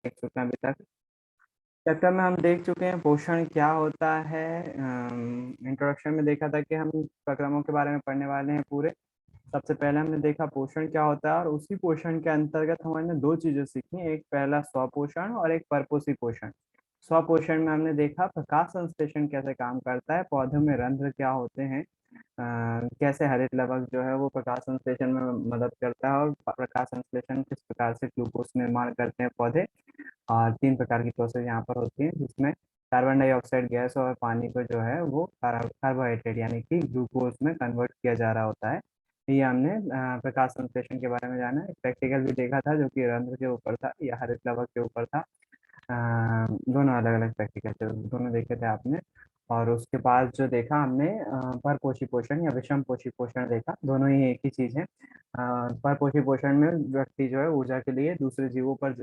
देख चुके हैं अभी तक। चैप्टर में हम देख चुके हैं पोषण क्या होता है। इंट्रोडक्शन में देखा था कि हम प्रक्रमों के बारे में पढ़ने वाले हैं पूरे। सबसे पहले हमने देखा पोषण क्या होता है, और उसी पोषण के अंतर्गत हमने दो चीजें सीखी, एक पहला स्वपोषण और एक परपोषी पोषण। स्वपोषण में हमने देखा प्रकाश संश्लेषण कैसे काम करता है, पौधों में रंध्र क्या होते हैं, कैसे हरित लवक जो है वो प्रकाश संश्लेषण में मदद करता है, और प्रकाश संश्लेषण किस प्रकार से ग्लूकोज निर्माण करते हैं पौधे। और तीन प्रकार की प्रोसेस यहाँ पर होती है, जिसमें कार्बन डाइऑक्साइड गैस और पानी को जो है वो कार्बोहाइड्रेट यानी कि ग्लूकोज में कन्वर्ट किया जा रहा होता है। ये हमने प्रकाश संश्लेषण के बारे में जाना। एक प्रैक्टिकल भी देखा था जो कि रंध्र के ऊपर था या हरित लवक के ऊपर था। दोनों अलग अलग प्रैक्टिकल थे, दोनों देखे थे आपने। और उसके बाद जो देखा हमने परपोषी पोषण या विषम पोषी पोषण देखा, दोनों ही एक ही चीज है। परपोषी पोषण में व्यक्ति जो है ऊर्जा के लिए दूसरे जीवों पर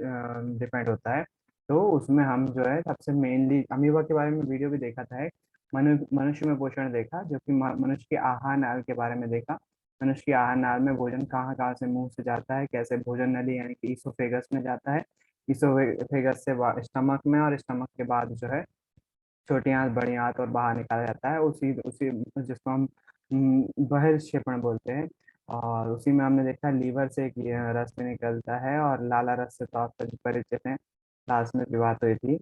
डिपेंड होता है। तो उसमें हम जो है सबसे मेनली अमीबा के बारे में वीडियो भी देखा था। एक मनुष्य में पोषण देखा, जो कि मनुष्य के आहार नाल के बारे में देखा। मनुष्य के आहार नाल में भोजन कहाँ कहाँ से मुंह से जाता है, कैसे भोजन नली यानी कि ईसोफेगस में जाता है, ईसोफेगस से स्टमक में, और स्टमक के बाद जो है छोटी आंत बड़ी आंत और बाहर निकाला जाता है, उसी उसी जिसको हम बहिर्क्षेपण बोलते हैं। और उसी में हमने देखा लीवर से एक ये रस भी निकलता है, और लाला रस से तो आप सभी परिचित हैं, लास्ट में भी बात हुई थी।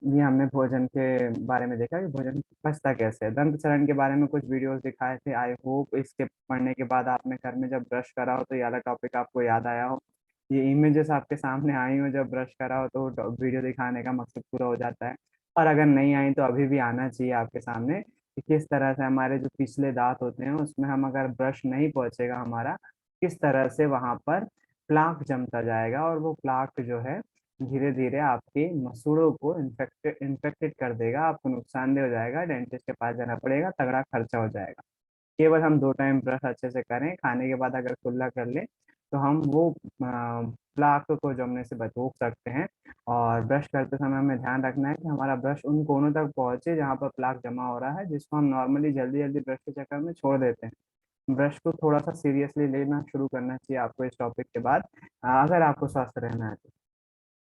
ये हमने भोजन के बारे में देखा कि भोजन पचता कैसे है। दंत चरण के बारे में कुछ वीडियोस दिखाए थे, आई होप इसके पढ़ने के बाद आपने घर में जब ब्रश करा हो तो ये वाला टॉपिक आपको याद आया हो, ये इमेजेस आपके सामने आई हो जब ब्रश करा हो, तो वीडियो दिखाने का मकसद पूरा हो जाता है। और अगर नहीं आई तो अभी भी आना चाहिए आपके सामने कि किस तरह से हमारे जो पिछले दांत होते हैं उसमें हम अगर ब्रश नहीं पहुंचेगा हमारा, किस तरह से वहां पर प्लाक जमता जाएगा, और वो प्लाक जो है धीरे धीरे आपके मसूड़ों को इन्फेक्टेड कर देगा, आपको नुकसानदेह हो जाएगा, डेंटिस्ट के पास जाना पड़ेगा, तगड़ा खर्चा हो जाएगा। केवल हम 2 टाइम ब्रश अच्छे से करें, खाने के बाद अगर कुल्ला कर ले, तो हम वो प्लाक को जमने से रोक सकते हैं। और ब्रश करते समय हमें ध्यान रखना है कि हमारा ब्रश उन कोनों तक पहुंचे जहाँ पर प्लाक जमा हो रहा है, जिसको हम नॉर्मली जल्दी जल्दी ब्रश के चक्कर में छोड़ देते हैं। ब्रश को थोड़ा सा सीरियसली लेना शुरू करना चाहिए आपको इस टॉपिक के बाद, अगर आपको स्वस्थ रहना है तो।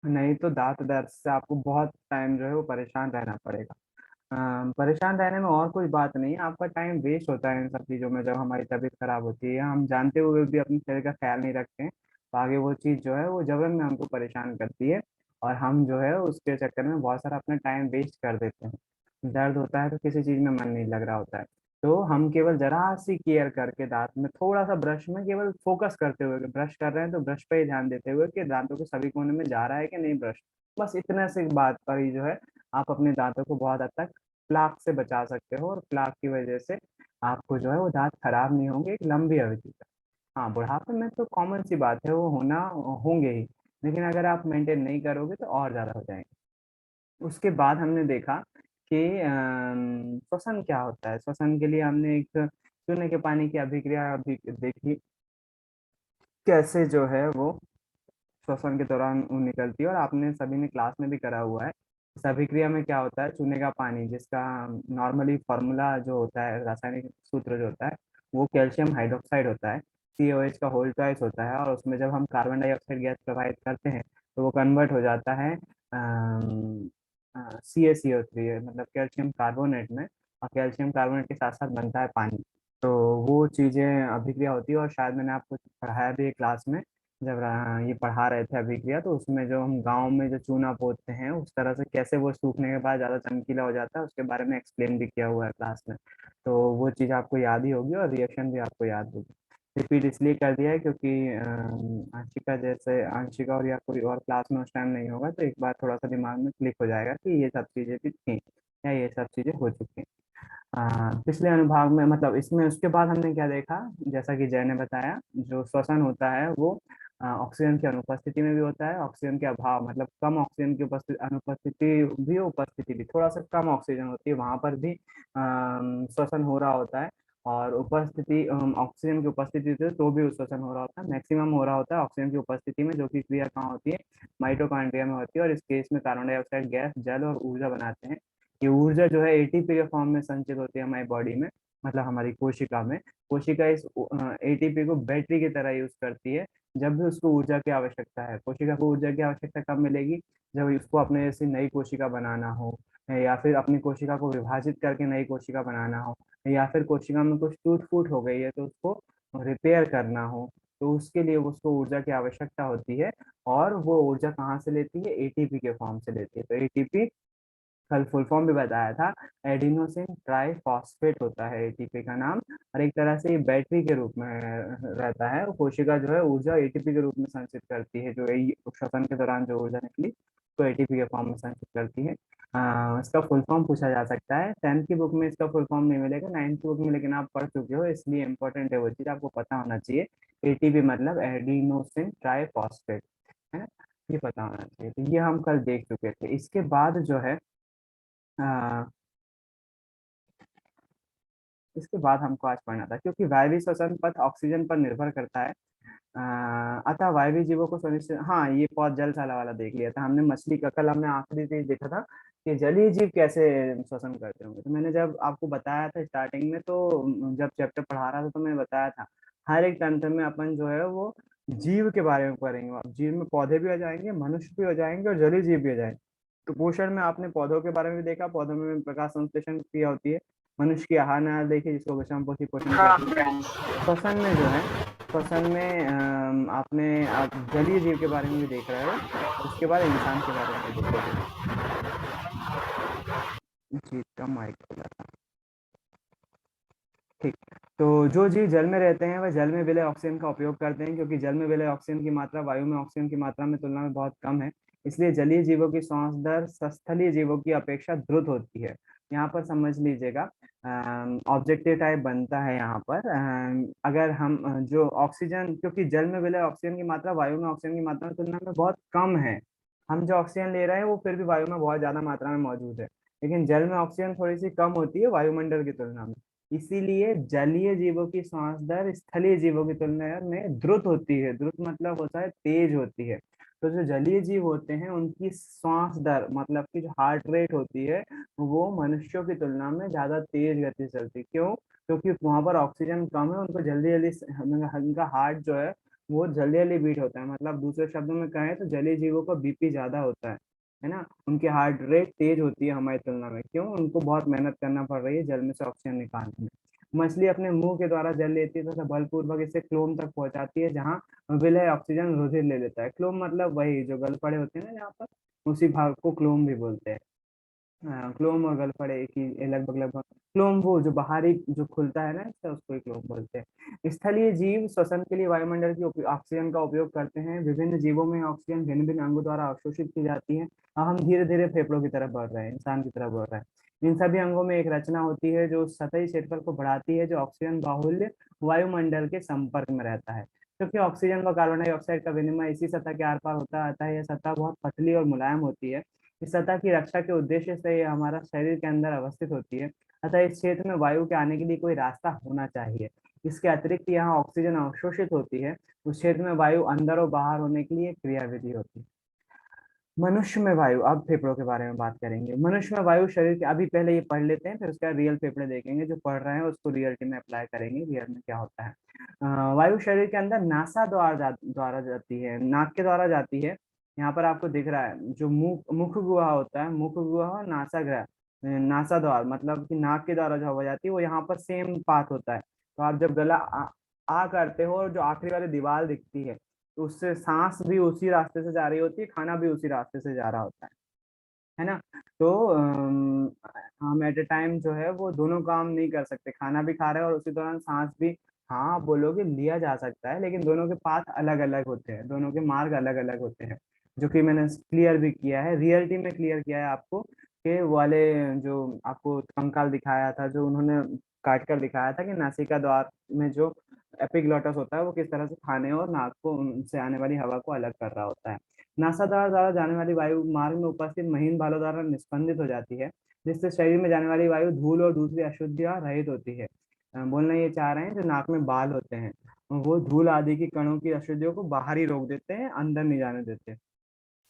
नहीं तो दांत दर्द से आपको बहुत टाइम जो है वो परेशान रहना पड़ेगा। परेशान रहने में और कोई बात नहीं है, आपका टाइम वेस्ट होता है इन सब चीज़ों में जब हमारी तबीयत खराब होती है, हम जानते हुए भी अपने शरीर का ख्याल नहीं रखते हैं, तो आगे वो चीज़ जो है वो जबरन में हमको परेशान करती है, और हम जो है उसके चक्कर में बहुत सारा अपना टाइम वेस्ट कर देते हैं। दर्द होता है तो किसी चीज़ में मन नहीं लग रहा होता है, तो हम केवल जरा सी केयर करके दांत में थोड़ा सा ब्रश में केवल फोकस करते हुए, ब्रश कर रहे हैं तो ब्रश पे ही ध्यान देते हुए कि दांतों के सभी कोने में जा रहा है कि नहीं ब्रश, बस इतने से बात पर ही जो है आप अपने दांतों को बहुत हद तक प्लाक से बचा सकते हो, और प्लाक की वजह से आपको जो है वो दांत खराब नहीं होंगे एक लंबी अवधि तक। हाँ, बुढ़ापे में तो कॉमन सी बात है वो होना, होंगे ही, लेकिन अगर आप मेंटेन नहीं करोगे तो और ज्यादा हो जाएंगे। उसके बाद हमने देखा कि श्वसन क्या होता है। श्वसन के लिए हमने एक चूने के पानी की अभिक्रिया भी देखी, कैसे जो है वो श्वसन के दौरान वो निकलती है, और आपने सभी ने क्लास में भी करा हुआ है। इस अभिक्रिया में क्या होता है, चूने का पानी जिसका नॉर्मली फॉर्मूला जो होता है, रासायनिक सूत्र जो होता है, वो कैल्शियम हाइड्रोक्साइड होता है, COH का होल ट्वाइस होता है, और उसमें जब हम कार्बन डाइऑक्साइड गैस प्रवाहित करते हैं तो वो कन्वर्ट हो जाता है CaCO3 मतलब कैल्शियम कार्बोनेट में, और कैल्शियम कार्बोनेट के साथ साथ बनता है पानी। तो वो चीज़ें अभिक्रिया होती है, और शायद मैंने आपको पढ़ाया भी है क्लास में, जब ये पढ़ा रहे थे अभिक्रिया, तो उसमें जो हम गांव में जो चूना पोतते हैं उस तरह से कैसे वो सूखने के बाद ज़्यादा चमकीला हो जाता है, उसके बारे में एक्सप्लेन भी किया हुआ है क्लास में। तो वो चीज़ आपको याद ही होगी, और रिएक्शन भी आपको याद होगी। रिपीट इसलिए कर दिया है क्योंकि आंशिका जैसे आंशिका और या कोई और क्लास में उस टाइम नहीं होगा, तो एक बार थोड़ा सा दिमाग में क्लिक हो जाएगा कि ये सब चीज़ें भी थी या ये सब चीज़ें हो चुकी हैं। पिछले अनुभाग में मतलब इसमें उसके बाद हमने क्या देखा, जैसा कि जय ने बताया, जो श्वसन होता है वो ऑक्सीजन की अनुपस्थिति में भी होता है, ऑक्सीजन के अभाव मतलब कम ऑक्सीजन की उपस्थिति अनुपस्थिति भी, उपस्थिति भी थोड़ा सा कम ऑक्सीजन होती है वहां पर भी श्वसन हो रहा होता है। और उपस्थिति ऑक्सीजन की उपस्थिति से तो भी श्वसन हो रहा होता है, मैक्सिमम हो रहा होता है ऑक्सीजन की उपस्थिति में, जो कि क्रिया कहाँ होती है, माइटोकॉन्ड्रिया में होती है, और इस केस में कार्बन डाइऑक्साइड गैस जल और ऊर्जा बनाते हैं। ये ऊर्जा जो है ATP के फॉर्म में संचित होती है हमारी बॉडी में, मतलब हमारी कोशिका में, कोशिका इस एटीपी को बैटरी की तरह यूज करती है। जब भी उसको ऊर्जा की आवश्यकता है, कोशिका को ऊर्जा की आवश्यकता कब मिलेगी? जब उसको अपने जैसी नई कोशिका बनाना हो, या फिर अपनी कोशिका को विभाजित करके नई कोशिका बनाना हो, या फिर कोशिका में कुछ टूट फूट हो गई है तो उसको रिपेयर करना हो, तो उसके लिए उसको ऊर्जा की आवश्यकता होती है। और वो ऊर्जा कहाँ से लेती है? एटीपी के फॉर्म से लेती है। तो एटीपी, कल फुल फॉर्म भी बताया था, एडिनोसिन ट्राइफॉस्फेट होता है एटीपी का नाम। और एक तरह से ये बैटरी के रूप में रहता है, और कोशिका जो है ऊर्जा एटीपी के रूप में संचित करती है, जो श्वसन के दौरान जो ऊर्जा निकली तो एटीपी के फॉर्म में संचित करती है। इसका फुल फॉर्म पूछा जा सकता है, 10th की बुक में इसका फुल फॉर्म नहीं मिलेगा, 9th की बुक में लेकिन आप पढ़ चुके हो, इसलिए इंपॉर्टेंट है वो चीज, आपको पता होना चाहिए। एटीपी मतलब एडिनोसिन ट्राइफॉस्फेट, है ना, ये पता होना चाहिए। तो ये हम कल देख चुके थे। इसके बाद जो है अ, इसके बाद हमको आज पढ़ना था, क्योंकि वायवीय श्वसन पथ ऑक्सीजन पर निर्भर करता है। अतः वायवीय जीवों को सुनिश्चित, हाँ ये बहुत जल साला वाला देख लिया था हमने, मछली का कल हमने आखिरी चीज देखा था कि जलीय जीव कैसे श्वसन करते होंगे। तो मैंने जब आपको बताया था स्टार्टिंग में, तो जब चैप्टर पढ़ा रहा था तो मैंने बताया था हर एक तंत्र में अपन जो है वो जीव के बारे में पढ़ेंगे। अब जीव में पौधे भी आ जाएंगे, मनुष्य भी हो जाएंगे, और जलीय जीव भी हो जाएंगे। तो पोषण में आपने पौधों के बारे में भी देखा, पौधों में प्रकाश संश्लेषण क्रिया होती है। मनुष्य की आहार नार देखिए, जिसको विषम पोषी पोषण कहते हैं। श्वसन में जो है, श्वसन में आप जलीय जीव के बारे में भी देख रहे हो, और उसके बाद इंसान के बारे में भी देखोगे। जी का माइक खुला था, ठीक। तो जो जीव जल में रहते हैं वह जल में विलय ऑक्सीजन का उपयोग करते हैं, क्योंकि जल में विलय ऑक्सीजन की मात्रा वायु में ऑक्सीजन की मात्रा में तुलना में बहुत कम है। इसलिए जलीय जीवों की श्वास दर स्थलीय जीवों की अपेक्षा द्रुत होती है। यहाँ पर समझ लीजिएगा, ऑब्जेक्टिव टाइप बनता है यहाँ पर। अगर हम जो ऑक्सीजन, क्योंकि जल में विलय ऑक्सीजन की मात्रा वायु में ऑक्सीजन की मात्रा में तुलना में बहुत कम है। हम जो ऑक्सीजन ले रहे हैं वो फिर भी वायु में बहुत ज्यादा मात्रा में मौजूद है, लेकिन जल में ऑक्सीजन थोड़ी सी कम होती है वायुमंडल की तुलना में। इसीलिए जलीय जीवों की श्वास दर स्थलीय जीवों की तुलना में द्रुत होती है। द्रुत मतलब होता है तेज होती है। तो जो जलीय जीव होते हैं उनकी श्वास दर मतलब की जो हार्ट रेट होती है, वो मनुष्यों की तुलना में ज्यादा तेज गति से चलती है। क्यों? क्योंकि वहां पर ऑक्सीजन कम है, उनको जल्दी जल्दी उनका हार्ट जो है वो जल्दी जल्दी बीट होता है। मतलब दूसरे शब्दों में कहें तो जलीय जीवों का बीपी ज्यादा होता है ना, उनकी हार्ट रेट तेज होती है हमारी तुलना में। क्यों? उनको बहुत मेहनत करना पड़ रही है जल में से ऑक्सीजन निकालने में। मछली अपने मुंह के द्वारा जल लेती है तथा बलपूर्वक इसे क्लोम तक पहुंचाती है, जहाँ विलय ऑक्सीजन रुधिर ले लेता है। क्लोम मतलब वही जो गल पड़े होते हैं ना, जहाँ पर उसी भाग को क्लोम भी बोलते हैं। हाँ, क्लोम और गलफड़ एक ही, लगभग लगभग। क्लोम वो जो बाहरी जो खुलता है ना इसका, उसको ही क्लोम बोलते हैं। स्थलीय जीव श्वसन के लिए वायुमंडल की ऑक्सीजन का उपयोग करते हैं। विभिन्न जीवों में ऑक्सीजन भिन्न भिन्न अंगों द्वारा अवशोषित की जाती है। अब हम धीरे धीरे फेफड़ों की तरफ बढ़ रहे हैं, इंसान की तरफ बढ़ रहे हैं। इन सभी अंगों में एक रचना होती है जो सतही क्षेत्रफल को बढ़ाती है, जो ऑक्सीजन बाहुल्य वायुमंडल के संपर्क में रहता है। क्योंकि ऑक्सीजन व कार्बन डाइऑक्साइड का विनिमय इसी सतह के आर पार होता है, अतः यह सतह बहुत पतली और मुलायम होती है। इस सतह की रक्षा के उद्देश्य से ये हमारा शरीर के अंदर अवस्थित होती है। अतः इस क्षेत्र में वायु के आने के लिए कोई रास्ता होना चाहिए। इसके अतिरिक्त यहाँ ऑक्सीजन अवशोषित होती है। उस क्षेत्र में वायु अंदर और बाहर होने के लिए क्रियाविधि होती है। मनुष्य में वायु, अब फेफड़ों के बारे में बात करेंगे। मनुष्य में वायु शरीर के, अभी पहले ये पढ़ लेते हैं फिर उसका रियल फेफड़े देखेंगे। जो पढ़ रहे हैं उसको रियलिटी में अप्लाई करेंगे, रियल में क्या होता है। वायु शरीर के अंदर नासा द्वारा जाती है, नाक के द्वारा जाती है। यहाँ पर आपको दिख रहा है जो मुख गुहा होता है, मुख गुहा और नासाग्र, नासा द्वार मतलब कि नाक के द्वारा जो हवा जाती है वो यहाँ पर सेम पाथ होता है। तो आप जब गला आ करते हो और जो आखिरी वाली दीवार दिखती है, तो उससे सांस भी उसी रास्ते से जा रही होती है, खाना भी उसी रास्ते से जा रहा होता है ना। तो हम एट ए टाइम जो है वो दोनों काम नहीं कर सकते, खाना भी खा रहे हैं और उसी दौरान सांस भी, हाँ आप बोलोगे लिया जा सकता है, लेकिन दोनों के पाथ अलग अलग होते हैं, दोनों के मार्ग अलग अलग होते हैं। जो कि मैंने क्लियर भी किया है, रियलिटी में क्लियर किया है आपको, कि वो वाले जो आपको कंकाल दिखाया था, जो उन्होंने काट कर दिखाया था कि नासिका द्वार में जो एपिग्लोटस होता है वो किस तरह से खाने और नाक को उनसे आने वाली हवा को अलग कर रहा होता है। नासादार द्वारा जाने वाली वायु मार्ग में उपस्थित महीन बालों द्वारा निस्पंदित हो जाती है, जिससे शरीर में जाने वाली वायु धूल और दूसरी अशुद्धियां रहित होती है। बोलना ये चाह रहे हैं जो नाक में बाल होते हैं वो धूल आदि की कणों की अशुद्धियों को बाहर ही रोक देते हैं, अंदर नहीं जाने देते।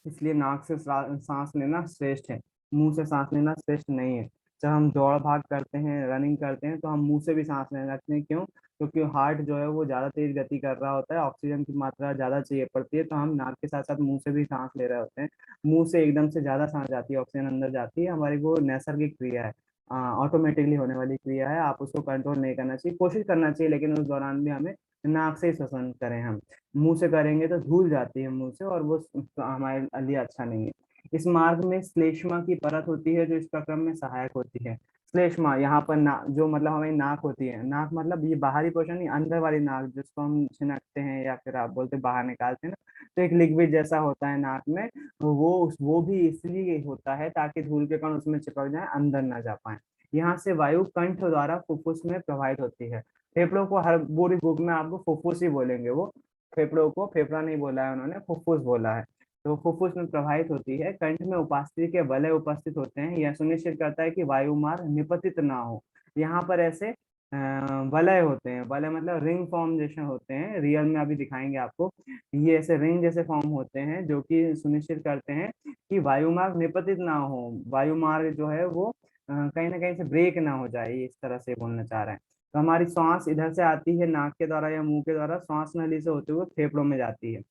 इसलिए नाक से सांस लेना श्रेष्ठ है, मुंह से सांस लेना श्रेष्ठ नहीं है। जब हम दौड़ भाग करते हैं, रनिंग करते हैं, तो हम मुंह से भी सांस लेने लगते हैं। क्यों? क्योंकि हार्ट जो है वो ज्यादा तेज गति कर रहा होता है, ऑक्सीजन की मात्रा ज्यादा चाहिए पड़ती है, तो हम नाक के साथ साथ मुंह से भी सांस ले रहे होते हैं। मुंह से एकदम से ज्यादा सांस जाती है, ऑक्सीजन अंदर जाती है, हमारी वो नैसर्गिक क्रिया है, ऑटोमेटिकली होने वाली क्रिया है। आप उसको कंट्रोल नहीं करना चाहिए, कोशिश करना चाहिए, लेकिन उस दौरान भी हमें नाक से ही श्वसन करें। हम मुंह से करेंगे तो धूल जाती है मुंह से, और वो हमारे लिए अच्छा नहीं है। इस मार्ग में श्लेष्मा की परत होती है, जो इस प्रक्रम में सहायक होती है। श्लेष्मा यहाँ पर जो मतलब हमारी नाक होती है, नाक मतलब ये बाहरी पोर्शन नहीं, अंदर वाली नाक जिसको हम छिनकते हैं या फिर आप बोलते हैं बाहर निकालते हैं ना, तो एक लिक्विड जैसा होता है नाक में। वो भी इसलिए होता है ताकि धूल के कण उसमें चिपक जाए, अंदर ना जा पाए। यहाँ से वायु कंठ द्वारा फुफ्फुस में प्रवाहित होती है। फेफड़ों को हर पूरी बुक में आपको फुफ्फुस ही बोलेंगे, वो फेफड़ों को फेफड़ा नहीं बोला है उन्होंने, फुफ्फुस बोला है। तो फुफ्फुस में प्रवाहित होती है। कंठ में उपास्थि के वलय उपस्थित होते हैं, यह सुनिश्चित करता है कि वायु मार्ग निपतित ना हो। यहाँ पर ऐसे वलय होते हैं, वलय मतलब रिंग फॉर्म जैसे होते हैं, रियल में अभी दिखाएंगे आपको। ये ऐसे रिंग जैसे फॉर्म होते हैं जो कि सुनिश्चित करते हैं कि वायु मार्ग निपतित ना हो, वायु मार्ग जो है वो कहीं ना कहीं से ब्रेक ना हो जाए, इस तरह से बोलना चाह रहे हैं। तो हमारी सांस इधर से आती है नाक के द्वारा या मुंह के द्वारा, श्वास नली से होते हुए फेफड़ों में जाती है।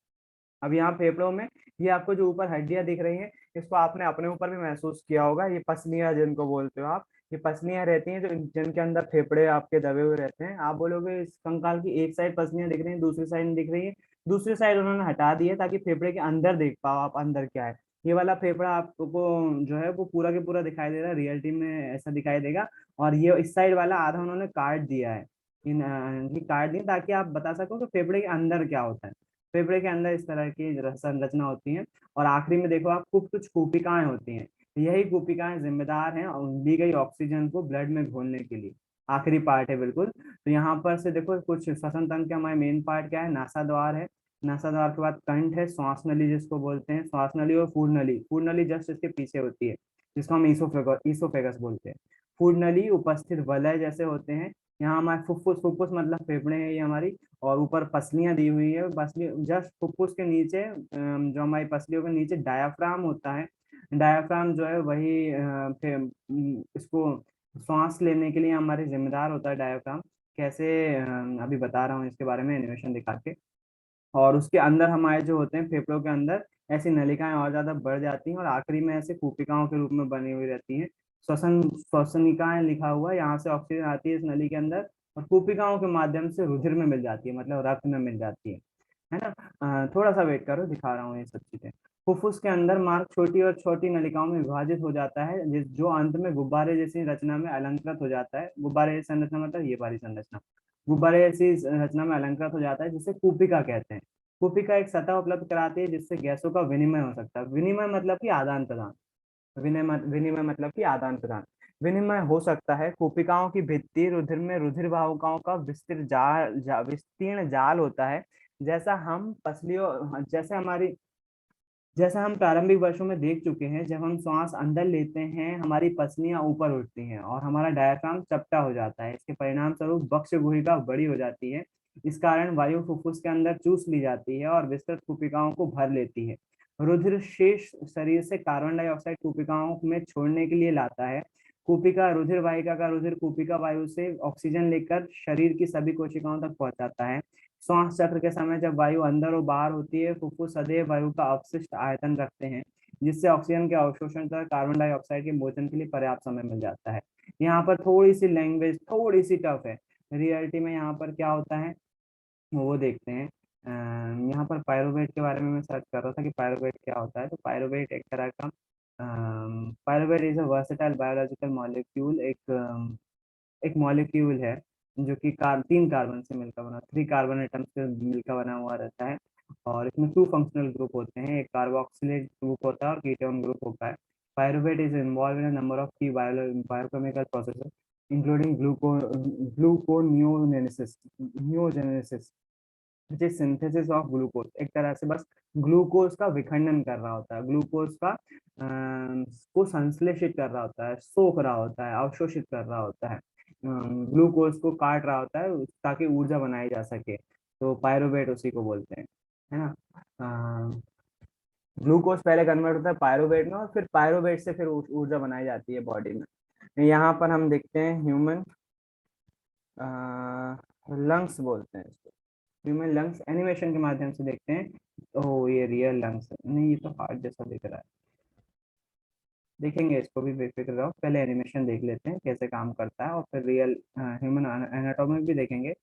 अब यहाँ फेफड़ों में, ये आपको जो ऊपर हड्डियां दिख रही हैं, इसको आपने अपने ऊपर भी महसूस किया होगा, ये पसलियां जिनको बोलते हो आप, ये पसलियां रहती हैं जो जिनके अंदर फेफड़े आपके दबे हुए रहते हैं। आप बोलोगे इस कंकाल की एक साइड पसलियां दिख रही हैं, दूसरी साइड नहीं दिख रही है। दूसरी साइड उन्होंने हटा दी है ताकि फेफड़े के अंदर देख पाओ आप अंदर क्या है। ये वाला फेफड़ा आपको जो है वो पूरा के पूरा दिखाई दे रहा है, रियलिटी में ऐसा दिखाई देगा। और ये इस साइड वाला आधा उन्होंने काट दिया है, ये काट दिया ताकि आप बता सको कि फेफड़े के अंदर क्या होता है। फेफड़े के अंदर इस तरह की संरचना होती है। और आखिरी में देखो आप, कुछ कुछ कूपिकाएं होती हैं। यही कूपिकाएं जिम्मेदार हैं और ली गई ऑक्सीजन को ब्लड में घोलने के लिए। आखिरी पार्ट है बिल्कुल। तो यहाँ पर से देखो कुछ श्वसन तंत्र के हमारे मेन पार्ट क्या है, नासा द्वार है। नासा द्वार के बाद कंठ है, श्वास नली जिसको बोलते हैं, श्वास नली और फूड नली, फूड नली जस्ट इसके पीछे होती है, जिसको हम ईसोफेगस बोलते हैं। फूड नली उपस्थित वलय जैसे होते हैं। यहाँ हमारे फुफ्फुस, फुफ्फुस मतलब फेफड़े हैं ये हमारी, और ऊपर पसलियां दी हुई है। पसली जस्ट फुफ्फुस के नीचे जो हमारी पसलियों के नीचे डायाफ्राम होता है। डायाफ्राम जो है वही इसको सांस लेने के लिए हमारे जिम्मेदार होता है डायाफ्राम। कैसे? अभी बता रहा हूँ इसके बारे में एनिमेशन दिखा के। और उसके अंदर हमारे जो होते हैं फेफड़ों के अंदर ऐसी नलिकाएं और ज्यादा बढ़ जाती हैं, और आखिरी में ऐसे कूपिकाओं के रूप में बनी हुई रहती हैं। श्वसनिकाएं लिखा हुआ है, यहाँ से ऑक्सीजन आती है इस नली के अंदर, और कूपिकाओं के माध्यम से रुधिर में मिल जाती है, मतलब रक्त में मिल जाती है ना। थोड़ा सा वेट करो, दिखा रहा हूँ ये सब चीजें। फुफ्फुस के अंदर मार्ग छोटी और छोटी नलिकाओं में विभाजित हो जाता है, जो अंत में गुब्बारे जैसी रचना में अलंकृत हो जाता है। गुब्बारे जैसी संरचना मतलब ये वाली संरचना, गुब्बारे जैसी रचना में अलंकृत हो जाता है, जिसे कूपिका कहते हैं। कूपिका एक सतह उपलब्ध कराती है जिससे गैसों का विनिमय हो सकता है। विनिमय मतलब कि आदान प्रदान, विनिमय मतलब कि आदान प्रदान, विनिमय हो सकता है। कूपिकाओं की भित्ति रुधिर में रुधिर वाहिकाओं का विस्तीर्ण जाल होता है। जैसा हम पसलियों जैसे हमारी जैसा हम प्रारंभिक वर्षों में देख चुके हैं, जब हम श्वास अंदर लेते हैं हमारी पसलियां ऊपर उठती हैं और हमारा डायफ्राम चपटा हो जाता है। इसके परिणाम स्वरूप बक्ष गुहिका बड़ी हो जाती है। इस कारण वायु फुफ्फुस के अंदर चूस ली जाती है और विस्तृत कूपिकाओं को भर लेती है। रुधिर शेष शरीर से कार्बन डाइऑक्साइड कूपिकाओं में छोड़ने के लिए लाता है। कूपिका रुधिर वाहिका का रुधिर कूपिका वायु से ऑक्सीजन लेकर शरीर की सभी कोशिकाओं तक पहुंचाता है। श्वास चक्र के समय जब वायु अंदर और बाहर होती है, फुफ्फुस सदैव वायु का अवशिष्ट आयतन रखते हैं, जिससे ऑक्सीजन के अवशोषण तथा कार्बन डाइऑक्साइड के मोचन के लिए पर्याप्त समय मिल जाता है। यहाँ पर थोड़ी सी लैंग्वेज थोड़ी सी टफ है। रियलिटी में यहाँ पर क्या होता है वो देखते हैं। यहाँ पर पायरोवेट के बारे में मैं सर्च कर रहा था कि पायरोवेट क्या होता है। तो पायरोवेट एक तरह का pyruvate is a versatile biological molecule, एक मॉलिक्यूल है जो कि 3 कार्बन से मिलकर बना, 3 कार्बन एटम से मिलकर बना हुआ रहता है। और इसमें 2 फंक्शनल ग्रुप होते हैं, एक कार्बोक्सिलेट ग्रुप होता है और कीटोन ग्रुप होता है। Pyruvate is involve in number of key biochemical processes including gluconeogenesis, which is synthesis of glucose. एक तरह से बस ग्लूकोज का विखंडन कर रहा होता है, ग्लूकोज का को संश्लेषित कर रहा होता है, सोख रहा होता है, अवशोषित कर रहा होता है, ग्लूकोज को काट रहा होता है ताकि ऊर्जा बनाई जा सके। तो पायरुवेट उसी को बोलते हैं, है ना। ग्लूकोज पहले कन्वर्ट होता है पायरुवेट में, और फिर पायरुवेट से फिर ऊर्जा बनाई जाती है बॉडी में। यहाँ पर हम देखते हैं ह्यूमन लंग्स बोलते हैं इसको। ह्यूमन लंग्स एनिमेशन के माध्यम से देखते हैं। ओह ये रियल लंग्स है, नहीं ये तो हार्ट जैसा दिख रहा है। देखेंगे इसको भी, बेफिक्र रहो, पहले एनिमेशन देख लेते हैं कैसे काम करता है और फिर रियल ह्यूमन एनाटॉमी भी देखेंगे।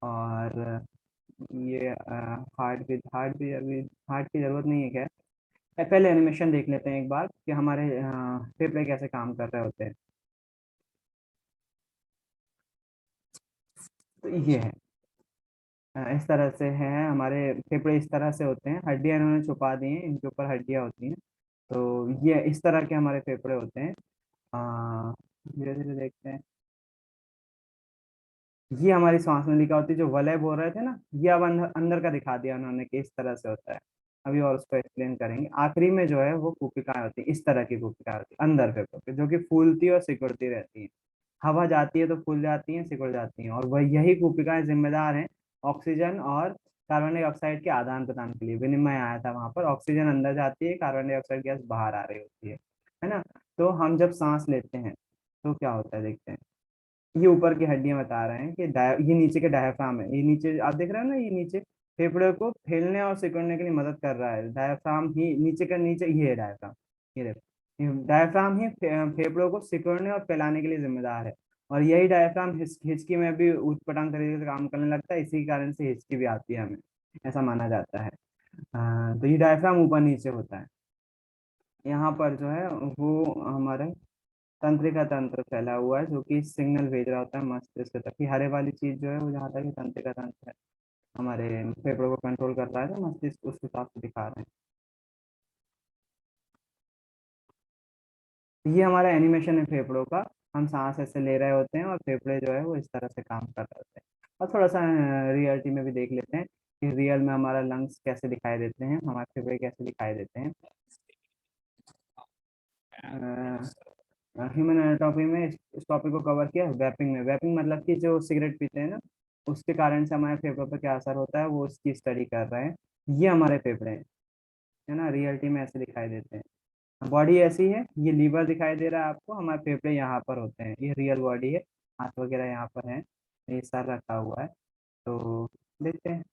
और ये हार्ट भी अभी हार्ट की जरूरत नहीं है क्या। पहले एनिमेशन देख लेते हैं एक बार कि हमारे फेफड़े कैसे काम कर रहे होते हैं। तो ये है, इस तरह से है हमारे फेफड़े, इस तरह से होते हैं, हड्डियां इन्होंने छुपा दी हैं, इनके ऊपर हड्डियां होती हैं। तो ये इस तरह के हमारे फेफड़े होते हैं। धीरे धीरे देखते हैं। ये हमारी श्वास नलिका होती है, जो वलय बोल रहे थे ना, ये अब अंदर अंदर का दिखा दिया उन्होंने कि इस तरह से होता है। अभी और उसको एक्सप्लेन करेंगे। आखिरी में जो है वो कूपिकाएं होती है, इस तरह की कूपिकाएं होती है अंदर फेफड़ों के, जो कि फूलती और सिकुड़ती रहती है। हवा जाती है तो फूल जाती है, सिकुड़ जाती हैं, और वह यही कूपिकाएं जिम्मेदार हैं ऑक्सीजन और कार्बन डाइऑक्साइड के आदान प्रदान के लिए। विनिमय आया था वहां पर, ऑक्सीजन अंदर जाती है, कार्बन डाइऑक्साइड गैस बाहर आ रही होती है ना। तो हम जब सांस लेते हैं तो क्या होता है देखते हैं। ये ऊपर की हड्डियां बता रहे हैं कि ये नीचे के डायफ्राम है, ये नीचे आप देख रहे हो ना, ये नीचे फेफड़े को फैलने और सिकुड़ने के लिए मदद कर रहा है। डायफ्राम ही नीचे का नीचे, ये है डायफ्राम। ये देखो, डायफ्राम ही फेफड़ों को सिकुड़ने और फैलाने के लिए जिम्मेदार है। और यही डायफ्राम हिचकी में भी ऊटपटांग तरीके से काम करने लगता है, इसी कारण से हिचकी भी आती है हमें, ऐसा माना जाता है। तो ये डायफ्राम ऊपर नीचे होता है। यहाँ पर जो है वो हमारे तंत्रिका तंत्र फैला हुआ है, जो कि सिग्नल भेज रहा होता है मस्तिष्क तक। कि हरे वाली चीज जो है वो जहाँ तक तंत्रिका तंत्र है, हमारे फेफड़ों को कंट्रोल कर रहा है, तो मस्तिष्क उस हिसाब से दिखा रहे हैं। ये हमारा एनिमेशन है फेफड़ों का। हम सांस ऐसे ले रहे होते हैं और फेफड़े जो है वो इस तरह से काम कर रहे होते हैं। और थोड़ा सा रियलिटी में भी देख लेते हैं कि रियल में हमारा लंग्स कैसे दिखाई देते हैं, हमारे फेफड़े कैसे दिखाई देते हैं। ह्यूमन एनाटॉमी में इस टॉपिक को कवर किया। वैपिंग में, वैपिंग मतलब कि जो सिगरेट पीते हैं ना, उसके कारण से हमारे फेफड़ों पर क्या असर होता है, वो उसकी स्टडी कर रहे हैं। ये हमारे फेफड़े हैं, है ना, रियलिटी में ऐसे दिखाई देते हैं। बॉडी ऐसी है, ये लीवर दिखाई दे रहा है आपको, हमारे फेफड़े यहाँ पर होते हैं, ये रियल बॉडी है। हाथ वगैरह यहाँ पर है, ये सर रखा हुआ है। तो देखते हैं।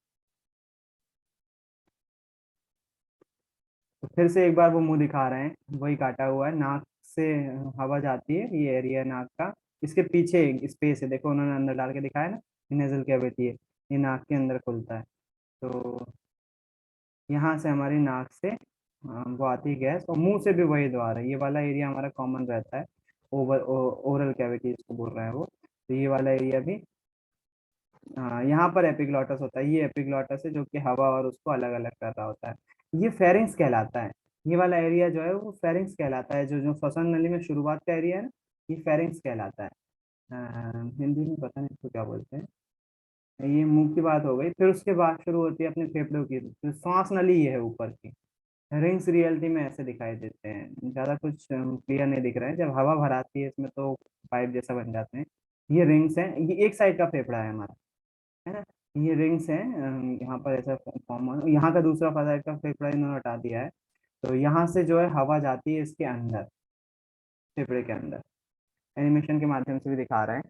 तो फिर से एक बार वो मुंह दिखा रहे हैं, वही काटा हुआ है, नाक से हवा जाती है, ये एरिया है नाक का। इसके पीछे स्पेस है, देखो उन्होंने अंदर डाल के दिखाया ना, नेजल कैविटी है, ये नाक के अंदर खुलता है। तो यहाँ से हमारी नाक से वो आती है गैस, और मुंह से भी वही द्वार है। ये वाला एरिया हमारा कॉमन रहता है, ओरल कैविटी जिसको बोल रहे हैं वो। तो ये वाला एरिया भी, हाँ, यहाँ पर एपिग्लॉटस होता है, ये एपिग्लॉटस है जो कि हवा और उसको अलग अलग कर रहा होता है। ये फेरिंग्स कहलाता है। ये वाला एरिया जो है वो फेरिंग्स कहलाता है, जो जो श्वसन नली में शुरुआत का एरिया है ना, ये फेरिंग्स कहलाता है। हिंदी में पता नहीं इसको क्या बोलते हैं। ये मुंह की बात हो गई, फिर उसके बाद शुरू होती है अपने फेफड़ों की, तो श्वास नली ये है ऊपर की। रिंग्स रियलिटी में ऐसे दिखाई देते हैं, ज्यादा कुछ क्लियर नहीं दिख रहा है। जब हवा भर आती है इसमें तो पाइप जैसा बन जाते हैं। ये रिंग्स हैं, ये एक साइड का फेफड़ा है हमारा, है ना। ये रिंग्स हैं, यहाँ पर ऐसा फॉर्म हो, यहाँ का दूसरा फजाइल का फेफड़ा इन्होंने हटा दिया है। तो यहाँ से जो है हवा जाती है इसके अंदर, फेफड़े के अंदर। एनिमेशन के माध्यम से भी दिखा रहे हैं।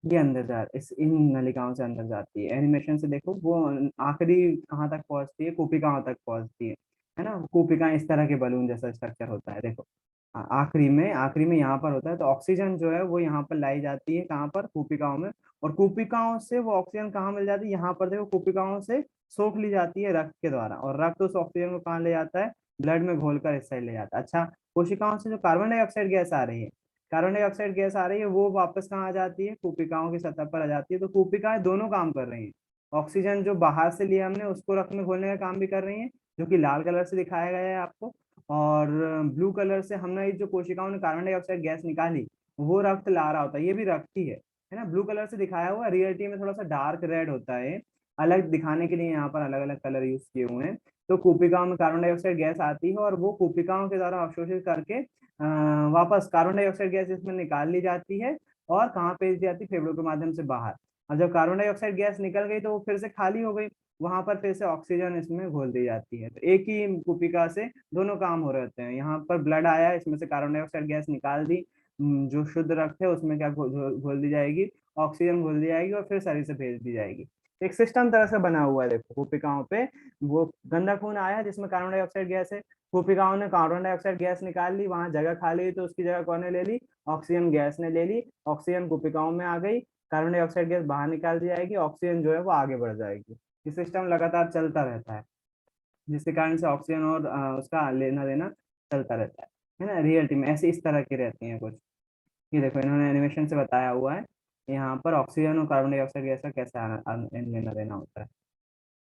ये अंदर जा इस इन नलिकाओं से अंदर जाती है, एनिमेशन से देखो वो आखिरी कहाँ तक पहुंचती है, कूपिकाओं तक पहुंचती है ना। कूपिका इस तरह के बलून जैसा स्ट्रक्चर होता है, देखो। आखिरी में यहाँ पर होता है, तो ऑक्सीजन जो है वो यहाँ पर लाई जाती है, कहाँ पर, कूपिकाओं में। और कूपिकाओं से वो ऑक्सीजन कहाँ मिल जाती है, यहाँ पर देखो, कूपिकाओं से सोख ली जाती है रक्त के द्वारा, और रक्त उस ऑक्सीजन को कहाँ ले जाता है, ब्लड में घोलकर इस साइड ले जाता है। अच्छा, कोशिकाओं से जो कार्बन डाइऑक्साइड गैस आ रही है, कार्बन डाइऑक्साइड गैस आ रही है, वो वापस कहाँ आ जाती है, कूपिकाओं की सतह पर आ जाती है। तो कूपिकाएं दोनों काम कर रही हैं। ऑक्सीजन जो बाहर से लिया हमने, उसको रक्त में घोलने का काम भी कर रही है, जो कि लाल कलर से दिखाया गया है आपको। और ब्लू कलर से हमने ये जो कोशिकाओं ने कार्बन डाइऑक्साइड गैस निकाली, वो रक्त ला रहा होता है, ये भी रक्त ही है ना। ब्लू कलर से दिखाया हुआ, रियलिटी में थोड़ा सा डार्क रेड होता है, अलग दिखाने के लिए यहाँ पर अलग अलग कलर यूज किए हुए हैं। तो कूपिकाओं में कार्बन डाइऑक्साइड गैस आती है, और वो कूपिकाओं के द्वारा अवशोषित करके वापस कार्बन डाइऑक्साइड गैस इसमें निकाल ली जाती है, और कहाँ भेज दी जाती है, फेफड़ों के माध्यम से बाहर। अब जब कार्बन डाइऑक्साइड गैस निकल गई तो वो फिर से खाली हो गई, वहां पर फिर से ऑक्सीजन इसमें घोल दी जाती है। तो एक ही कुपिका से दोनों काम हो रहे होते हैं। यहाँ पर ब्लड आया, इसमें से कार्बन डाइऑक्साइड गैस निकाल दी, जो शुद्ध रक्त है उसमें क्या घोल दी जाएगी, ऑक्सीजन घोल दी जाएगी और फिर शरीर से भेज दी जाएगी। एक सिस्टम तरह से बना हुआ है, देखो कुपिकाओं पे वो गंदा खून आया जिसमें कार्बन डाइऑक्साइड गैस है, कुपिकाओं ने कार्बन डाइऑक्साइड गैस निकाल ली, वहां जगह खाली हुई तो उसकी जगह कौन ने ले ली, ऑक्सीजन गैस ने ले ली, ऑक्सीजन कुपिकाओं में आ गई, कार्बन डाइऑक्साइड गैस बाहर निकाल दी जाएगी, ऑक्सीजन जो है वो आगे बढ़ जाएगी। ये सिस्टम लगातार चलता रहता है, जिसके कारण से ऑक्सीजन और उसका लेना देना चलता रहता है ना। रियल टाइम ऐसे इस तरह की रहती हैं कुछ। ये देखो इन्होंने एनिमेशन से बताया हुआ है यहाँ पर ऑक्सीजन और कार्बन डाइऑक्साइड गैस का कैसे लेना देना होता है।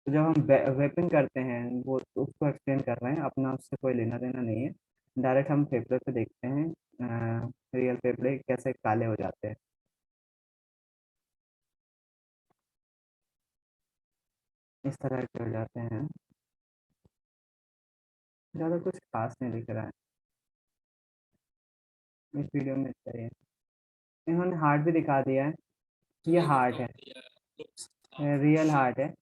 तो जब हम वेपिंग करते हैं वो तो उसको एक्सप्लेन कर रहे हैं, अपना उससे कोई लेना देना नहीं है। डायरेक्ट हम फेफड़े पे देखते हैं रियल फेफड़े कैसे काले हो जाते हैं, इस तरह के हो जाते हैं। ज़्यादा कुछ खास नहीं दिख रहा है इस वीडियो में, इतना ही है। इन्होंने हार्ट भी दिखा दिया है, ये हार्ट है, रियल हार्ट है।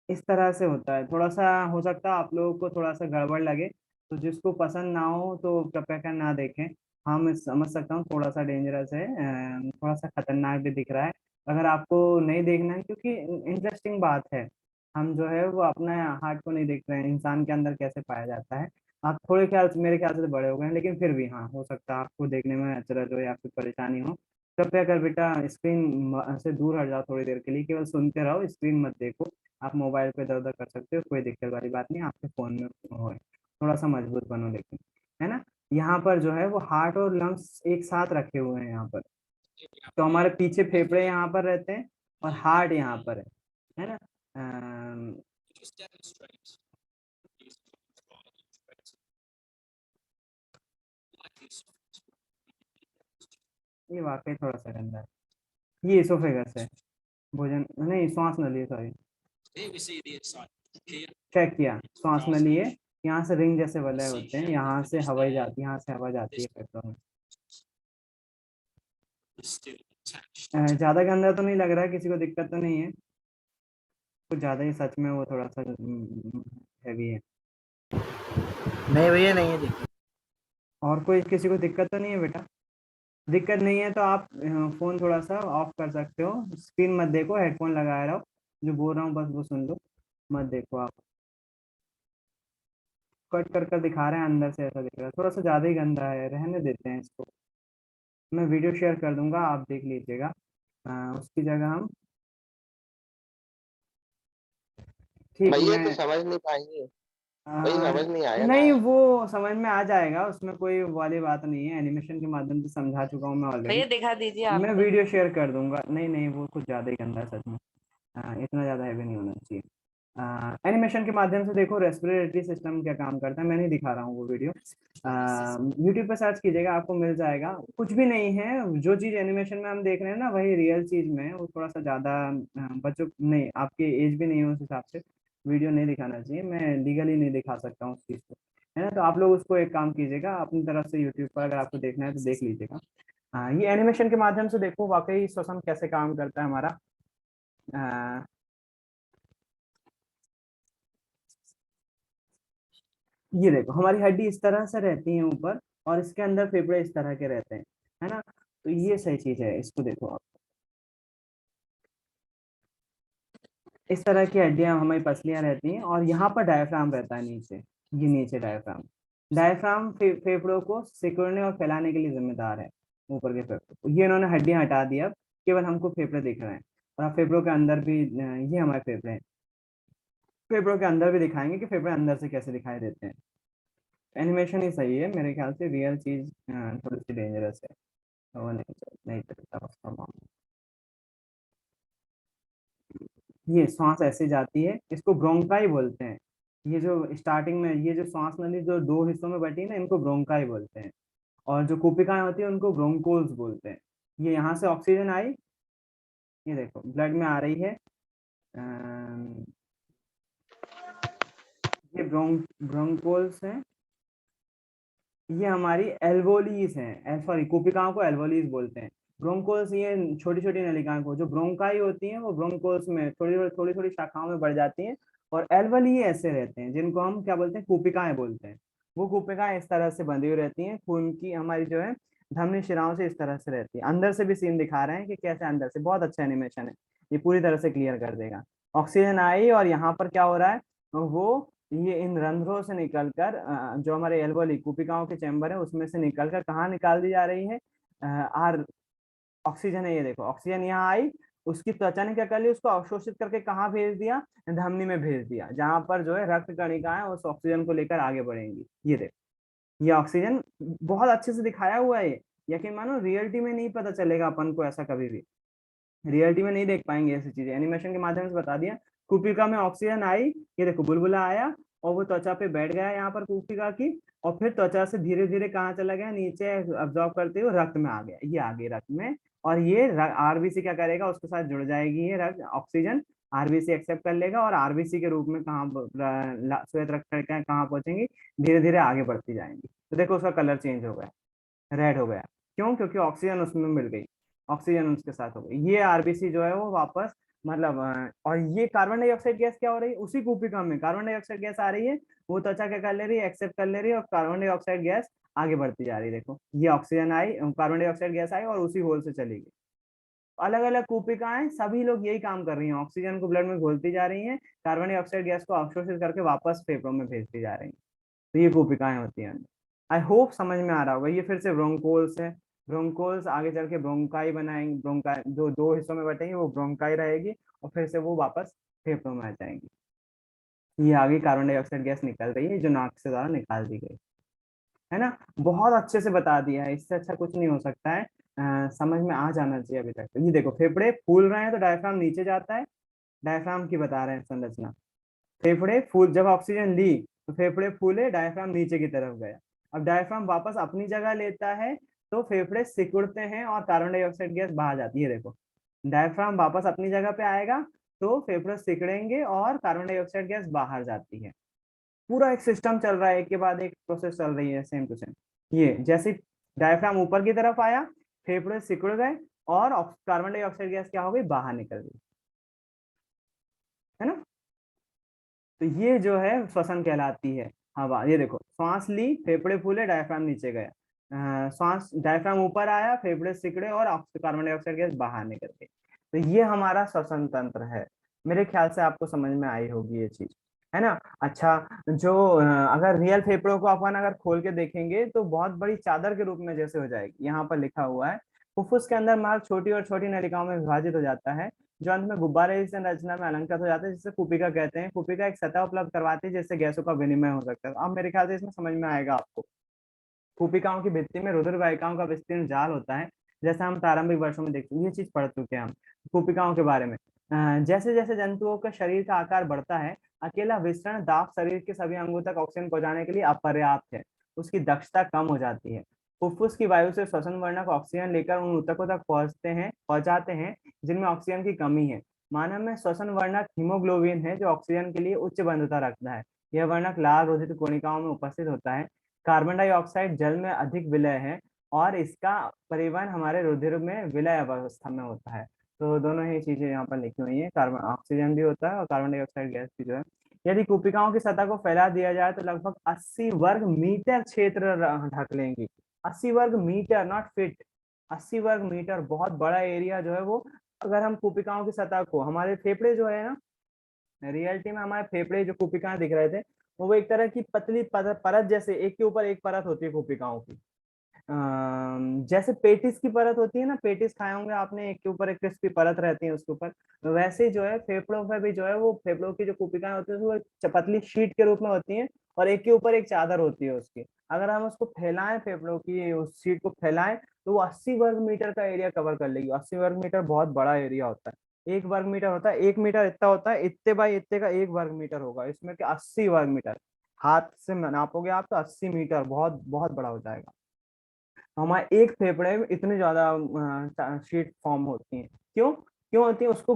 इस तरह से होता है, थोड़ा सा हो सकता है आप लोगों को थोड़ा सा गड़बड़ लगे, तो जिसको पसंद ना हो तो कृपया कर ना देखें। हाँ मैं समझ सकता हूँ थोड़ा सा डेंजरस है, थोड़ा सा खतरनाक भी दिख रहा है। अगर आपको नहीं देखना है, क्योंकि इंटरेस्टिंग बात है, हम जो है वो अपना हार्ट को नहीं देख रहे हैं, इंसान के अंदर कैसे पाया जाता है। आप थोड़े ख्याल से, मेरे ख्याल से तो बड़े हो गए हैं, लेकिन फिर भी हाँ हो सकता है आपको देखने में अचरज हो या फिर परेशानी हो। कृपया कर बेटा स्क्रीन से दूर हट जाओ थोड़ी देर के लिए, केवल सुनते रहो, स्क्रीन मत देखो। आप मोबाइल पे इधर उधर कर सकते हो, कोई दिक्कत वाली बात नहीं, आपके फोन में हो। थोड़ा सा मजबूत बनो लेकिन, है ना। यहाँ पर जो है वो हार्ट और लंग्स एक साथ रखे हुए हैं यहाँ पर। तो हमारे पीछे फेफड़े यहाँ पर रहते हैं और हार्ट यहाँ पर है ना। अम, ये वाकई थोड़ा सा गंदा है। ये इसोफेगस है, भोजन नहीं, श्वास नली है, सॉरी। चेक किया, श्वास नली है। यहाँ से रिंग जैसे वलय होते हैं, यहाँ से हवाई जाती है, यहाँ से हवा जाती है फेफड़ों में। ज्यादा गंदा तो नहीं लग रहा है, किसी को दिक्कत तो नहीं है। कुछ ज्यादा ही सच में वो थोड़ा सा हैवी है। नहीं भैया, नहीं है दिक्कत। और कोई किसी को दिक्कत तो नहीं है बेटा? दिक्कत नहीं है तो आप फोन थोड़ा सा ऑफ कर सकते हो, स्क्रीन मत देखो, हेडफोन लगाए रहो, जो बोल रहा हूँ बस वो सुन लो, मत देखो आप। कट कर कर दिखा रहे हैं, अंदर से ऐसा दिख रहा है, थोड़ा सा ज्यादा ही गंदा है, रहने देते हैं इसको। मैं वीडियो शेयर कर दूंगा, आप देख लीजिएगा। उसकी जगह हम, ठीक भैया तो मैं समझ नहीं पाएंगे। वही आ, समझ नहीं आया ना। नहीं वो समझ में आ जाएगा, उसमें कोई वाली बात नहीं है, एनिमेशन के माध्यम से समझा चुका हूँ मैं ऑलरेडी। भैया दिखा दीजिए आप मैं तो। वीडियो शेयर कर दूंगा, नहीं नहीं वो कुछ ज़्यादा ही गंदा है सच में। इतना ज़्यादा हैवी नहीं होना चाहिए। एनिमेशन के माध्यम से देखो रेस्पिरेटरी सिस्टम क्या काम करता है, मैं नहीं दिखा रहा हूँ वो वीडियो। यूट्यूब पर सर्च कीजिएगा, आपको मिल जाएगा। कुछ भी नहीं है, जो चीज़ एनिमेशन में हम देख रहे हैं ना वही रियल चीज़ में है, वो थोड़ा सा ज़्यादा बच्चों नहीं, आपकी एज भी नहीं है उस हिसाब से वीडियो नहीं दिखाना चाहिए, मैं लीगली नहीं दिखा सकता हूँ उस चीज़ को, है ना। तो आप लोग उसको एक काम कीजिएगा अपनी तरफ से, यूट्यूब पर अगर आपको देखना है तो देख लीजिएगा। ये एनिमेशन के माध्यम से देखो वाकई श्वसन कैसे काम करता है हमारा। अ, ये देखो हमारी हड्डी इस तरह से रहती है ऊपर, और इसके अंदर फेफड़े इस तरह के रहते हैं, है ना। तो ये सही चीज है, इसको देखो आप, इस तरह की हड्डियां हमारी पसलियां रहती हैं, और यहाँ पर डायफ्राम रहता है नीचे, ये नीचे डायफ्राम। डायफ्राम फेफड़ों को सिकुड़ने और फैलाने के लिए जिम्मेदार है, ऊपर के फेफड़े। ये इन्होंने हड्डियां हटा दी, अब केवल हमको फेफड़े दिख रहे हैं। और आप फेफड़ों के अंदर भी ये हमारे फेफड़े हैं, फेफड़ों के अंदर भी दिखाएंगे कि फेफड़े अंदर से कैसे दिखाई देते हैं। एनिमेशन ही सही है मेरे ख्याल से, रियल चीज थोड़ी सी डेंजरस है, वो नहीं चलता उसका मामला। ये सांस ऐसे जाती है, इसको ब्रोंकाई बोलते हैं। ये जो स्टार्टिंग में ये जो सांस नली जो दो हिस्सों में बटी है ना, इनको ब्रोंकाई बोलते हैं। और जो कोशिकाएं होती है उनको ब्रोंकोल्स बोलते हैं। ये यहाँ से ऑक्सीजन आई, ये देखो ब्लड में आ रही है। अम, ये ब्रोंकोल्स हैं। ये हमारी एल्वोलीज हैं, सॉरी कोशिकाओं को एल्वोलीज बोलते हैं। ब्रोंकोल्स ये छोटी छोटी नलिकाएं को, जो ब्रोंकाई होती हैं वो ब्रोंकोल्स में थोड़ी थोड़ी शाखाओं में बढ़ जाती हैं, और एल्वली ऐसे रहते हैं जिनको हम क्या बोलते हैं, कूपिकाएं बोलते हैं। वो कूपिकाएं इस तरह से बंधी हुई रहती हैं, खून की हमारी जो है धमनी शिराओं से इस तरह से रहती है। अंदर से भी सीन दिखा रहे हैं कि कैसे अंदर से, बहुत अच्छा एनिमेशन है, ये पूरी तरह से क्लियर कर देगा। ऑक्सीजन आई और यहाँ पर क्या हो रहा है, वो ये इन रंध्रों से निकलकर जो हमारे एल्वोली कूपिकाओं के चैम्बर है उसमें से निकलकर कहाँ निकाल दी जा रही है, आर ऑक्सीजन है, ये देखो ऑक्सीजन यहाँ आई, उसकी त्वचा ने क्या कर लिया, उसको अवशोषित करके कहाँ भेज दिया, धमनी में भेज दिया, जहां पर जो है रक्त कणिकाएं उस ऑक्सीजन को लेकर आगे बढ़ेंगी। ये देखो, ये ऑक्सीजन बहुत अच्छे से दिखाया हुआ है। यकीन मानो रियलिटी में नहीं पता चलेगा अपन को ऐसा कभी भी, रियलिटी में नहीं देख पाएंगे ऐसी चीजें, एनिमेशन के माध्यम से बता दिया। कुपिका में ऑक्सीजन आई, ये देखो बुलबुला आया और वो त्वचा पे बैठ गया यहाँ पर कुपिका की, और फिर त्वचा से धीरे धीरे कहाँ चला गया, नीचे अब्जॉर्ब करते हुए रक्त में आ गया, ये आ गई रक्त में। और ये आरबीसी क्या करेगा, उसके साथ जुड़ जाएगी ये रक्त ऑक्सीजन, आरबीसी एक्सेप्ट कर लेगा और आरबीसी के रूप में कहाँ श्वेत रक्त कणिकाएं कहाँ पहुंचेंगी, धीरे धीरे आगे बढ़ती जाएंगी। तो देखो उसका कलर चेंज हो गया, रेड हो गया, क्यों, क्योंकि ऑक्सीजन उसमें मिल गई, ऑक्सीजन उसके साथ हो गई। ये आरबीसी जो है वो वापस मतलब और ये कार्बन डाइऑक्साइड गैस क्या हो रही है, उसी कूपिका में कार्बन डाइऑक्साइड गैस आ रही है, वो त्वचा क्या कर ले रही है, एक्सेप्ट कर ले रही है, और कार्बन डाइऑक्साइड गैस आगे बढ़ती जा रही है। देखो ये ऑक्सीजन आई, कार्बन डाइऑक्साइड गैस आई और उसी होल से चली गई। अलग अलग कूपिकाएं सभी लोग यही काम कर रही हैं, ऑक्सीजन को ब्लड में घोलती जा रही हैं, कार्बन डाइऑक्साइड गैस को अवशोषित करके वापस फेफड़ों में भेजती जा रही हैं। तो ये कूपिकाएं होती हैं। आई होप समझ में आ रहा होगा। ये फिर से ब्रोंकोल्स है, ब्रोंकोल्स आगे चल के ब्रोंकाई बनाएंगे, ब्रोंकाई जो दो हिस्सों में बटेंगे वो ब्रोंकाई रहेगी, और फिर से वो वापस फेफड़ों में आ जाएंगी। ये आगे कार्बन डाइऑक्साइड गैस निकल रही है जो नाक से द्वारा निकाल दी गई है ना। बहुत अच्छे से बता दिया है, इससे अच्छा कुछ नहीं हो सकता है। समझ में आ जाना चाहिए अभी तक। तो ये देखो फेफड़े फूल रहे हैं तो डायफ्राम नीचे जाता है, डायफ्राम की बता रहे हैं संरचना। फेफड़े फूल, जब ऑक्सीजन ली तो फेफड़े फूले, डायफ्राम नीचे की तरफ गया। अब डायफ्राम वापस अपनी जगह लेता है तो फेफड़े सिकुड़ते हैं और कार्बन डाइऑक्साइड गैस बाहर जाती है। देखो डायफ्राम वापस अपनी जगह पे आएगा तो फेफड़े सिकुड़ेंगे और कार्बन डाइऑक्साइड गैस बाहर जाती है। पूरा एक सिस्टम चल रहा है, एक के बाद एक प्रोसेस चल रही है सेम टू सेम। ये जैसे डायफ्राम ऊपर की तरफ आया, फेफड़े सिकुड़ गए और कार्बन डाइऑक्साइड गैस क्या हो गई, बाहर निकल गई, है ना। तो ये जो है श्वसन कहलाती है हवा। ये देखो श्वास ली, फेफड़े फूले, डायफ्राम नीचे गया, श्वास डायफ्राम ऊपर आया, फेफड़े सिकड़े और कार्बन डाइऑक्साइड गैस बाहर निकल गई। तो ये हमारा श्वसन तंत्र है। मेरे ख्याल से आपको समझ में आई होगी ये चीज, है ना। अच्छा, जो अगर रियल फेफड़ों को अपन अगर खोल के देखेंगे तो बहुत बड़ी चादर के रूप में जैसे हो जाएगी। यहाँ पर लिखा हुआ है फुफ्फुस के अंदर मार्ग छोटी और छोटी नलिकाओं में विभाजित हो जाता है, जो अंत में गुब्बारे जैसे रचना में अलंकृत हो जाते हैं, जिसे कुपिका कहते हैं। कुपिका एक सतह उपलब्ध करवाती है जिससे गैसों का विनिमय हो सकता है। अब मेरे ख्याल से इसमें समझ में आएगा आपको। कुपिकाओं की भित्ति में रुधिर वाहिकाओं का विस्तीर्ण जाल होता है, जैसा हम प्रारंभिक वर्षों में देखते हैं। ये चीज पढ़ चुके हैं हम कुपिकाओं के बारे में। जैसे जैसे जंतुओं का शरीर का आकार बढ़ता है, अकेला विस्तरण दाब शरीर के सभी अंगों तक ऑक्सीजन पहुंचाने के लिए अपर्याप्त है, उसकी दक्षता कम हो जाती है। फुफ्फुस की वायु से श्वसन वर्णक ऑक्सीजन लेकर उन ऊतकों तक पहुंचाते हैं जिनमें ऑक्सीजन की कमी है। मानव में श्वसन वर्णक हीमोग्लोबिन है जो ऑक्सीजन के लिए उच्च बंधुता रखता है। यह वर्णक लाल रुधिर कोशिकाओं में उपस्थित होता है। कार्बन डाइऑक्साइड जल में अधिक विलय है और इसका परिवहन हमारे रुधिर में विलय अवस्था में होता है। तो दोनों ही चीजें यहाँ पर लिखी हुई है, कार्बन ऑक्सीजन भी होता है और कार्बन डाइऑक्साइड गैस भी जो है। यदि कूपिकाओं की सतह को फैला दिया जाए तो लगभग 80 वर्ग मीटर क्षेत्र ढक लेंगी। 80 वर्ग मीटर, नॉट फीट, 80 वर्ग मीटर, बहुत बड़ा एरिया जो है वो। अगर हम कूपिकाओं की सतह को, हमारे फेफड़े जो है ना, रियलिटी में हमारे फेफड़े जो कूपिकाएं दिख रहे थे वो एक तरह की पतली परत जैसे, एक के ऊपर एक परत होती है कूपिकाओं की। जैसे पेटिस की परत होती है ना, पेटिस खाए होंगे आपने, एक के ऊपर एक क्रिस्पी परत रहती है उसके ऊपर। तो वैसे जो है फेफड़ों पर भी जो है वो फेफड़ों की जो कूपिकाएं होती है वो पतली शीट के रूप में होती है और एक के ऊपर एक चादर होती है उसकी। अगर हम उसको फैलाएं, फेफड़ों की उस शीट को फैलाएं तो वो 80 वर्ग मीटर का एरिया कवर कर लेगी। 80 वर्ग मीटर बहुत बड़ा एरिया होता है। एक वर्ग मीटर होता है, 1 मीटर इतना होता है, इतने बाई इतने का 1 वर्ग मीटर होगा, इसमें के 80 वर्ग मीटर। हाथ से नापोगे आप तो 80 मीटर बहुत बहुत बड़ा हो जाएगा। हमारे एक फेफड़े में इतनी ज्यादा शीट फॉर्म होती हैं। क्यों क्यों होती है, उसको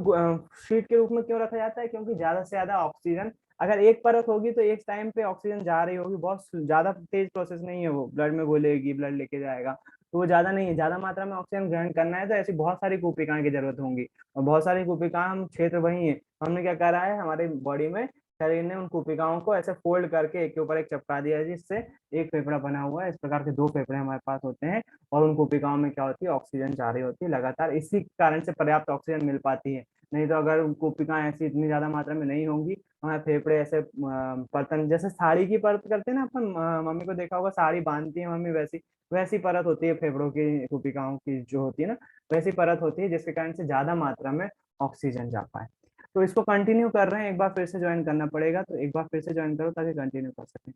शीट के रूप में क्यों रखा जाता है, क्योंकि ज्यादा से ज्यादा ऑक्सीजन, अगर एक परत होगी तो एक टाइम पे ऑक्सीजन जा रही होगी, बहुत ज्यादा तेज प्रोसेस नहीं है, वो ब्लड में घुलेगी, ब्लड लेके जाएगा। तो वो ज्यादा नहीं है। ज्यादा मात्रा में ऑक्सीजन ग्रहण करना है तो ऐसी बहुत सारी कूपिकाएं की जरूरत होंगी, और बहुत सारी कूपिकाएं हम क्षेत्र वही है। हमने क्या करा है, हमारी बॉडी में शरीर ने उन कूपिकाओं को ऐसे फोल्ड करके एक के ऊपर एक चिपका दिया है, जिससे एक फेफड़ा बना हुआ है। इस प्रकार के दो फेफड़े हमारे पास होते हैं, और उन कूपिकाओं में क्या होती है, ऑक्सीजन जारी होती है लगातार। इसी कारण से पर्याप्त ऑक्सीजन मिल पाती है। नहीं तो अगर कूपिकाएं ऐसी इतनी ज्यादा मात्रा में नहीं होंगी, हमारे फेफड़े ऐसे परतन जैसे साड़ी की परत करते हैं ना अपन, मम्मी को देखा होगा साड़ी बांधती है मम्मी, वैसी वैसी परत होती है फेफड़ों की, कूपिकाओं की जो होती है ना, वैसी परत होती है, जिसके कारण से ज्यादा मात्रा में ऑक्सीजन जा पाए। तो इसको कंटिन्यू कर रहे हैं, एक बार फिर से ज्वाइन करना पड़ेगा, तो एक बार फिर से ज्वाइन करो ताकि कंटिन्यू कर सकें।